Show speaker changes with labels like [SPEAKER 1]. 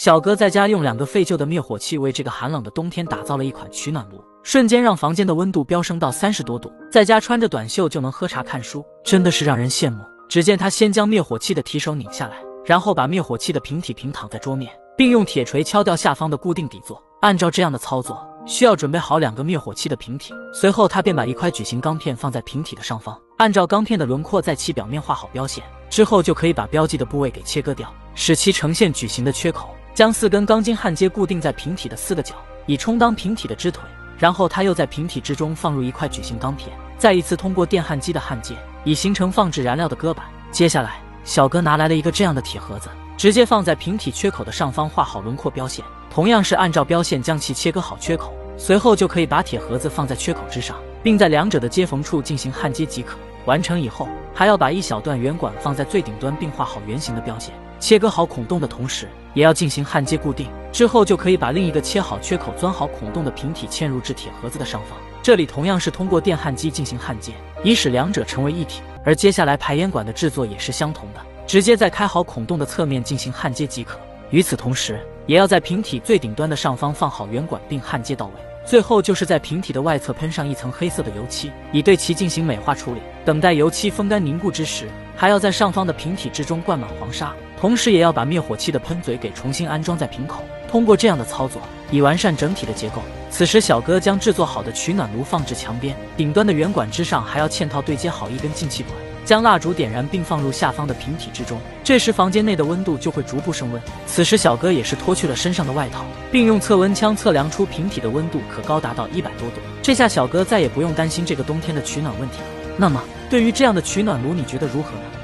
[SPEAKER 1] 小哥在家用2个废旧的灭火器为这个寒冷的冬天打造了一款取暖炉，瞬间让房间的温度飙升到30多度，在家穿着短袖就能喝茶看书，真的是让人羡慕。只见他先将灭火器的提手拧下来，然后把灭火器的瓶体平躺在桌面，并用铁锤敲掉下方的固定底座。按照这样的操作，需要准备好2个灭火器的瓶体。随后他便把一块矩形钢片放在瓶体的上方，按照钢片的轮廓在其表面画好标线，之后就可以把标记的部位给切割掉，使其呈现矩形的缺口。将4根钢筋焊接固定在瓶体的4个角，以充当瓶体的支腿。然后他又在瓶体之中放入一块矩形钢片，再一次通过电焊机的焊接，以形成放置燃料的搁板。接下来小哥拿来了一个这样的铁盒子，直接放在瓶体缺口的上方画好轮廓标线，同样是按照标线将其切割好缺口，随后就可以把铁盒子放在缺口之上，并在2者的接缝处进行焊接即可。完成以后，还要把一小段圆管放在最顶端，并画好圆形的标线，切割好孔洞的同时也要进行焊接固定，之后就可以把另一个切好缺口钻好孔洞的瓶体嵌入至铁盒子的上方，这里同样是通过电焊机进行焊接，以使2者成为一体。而接下来排烟管的制作也是相同的，直接在开好孔洞的侧面进行焊接即可。与此同时，也要在瓶体最顶端的上方放好圆管并焊接到位。最后就是在瓶体的外侧喷上一层黑色的油漆，以对其进行美化处理。等待油漆风干凝固之时，还要在上方的瓶体之中灌满黄沙，同时也要把灭火器的喷嘴给重新安装在瓶口。通过这样的操作，以完善整体的结构。此时小哥将制作好的取暖炉放置墙边，顶端的圆管之上还要嵌套对接好一根进气管，将蜡烛点燃并放入下方的瓶体之中。这时房间内的温度就会逐步升温。此时小哥也是脱去了身上的外套，并用测温枪测量出瓶体的温度可高达到100多度。这下小哥再也不用担心这个冬天的取暖问题了。那么对于这样的取暖炉，你觉得如何呢？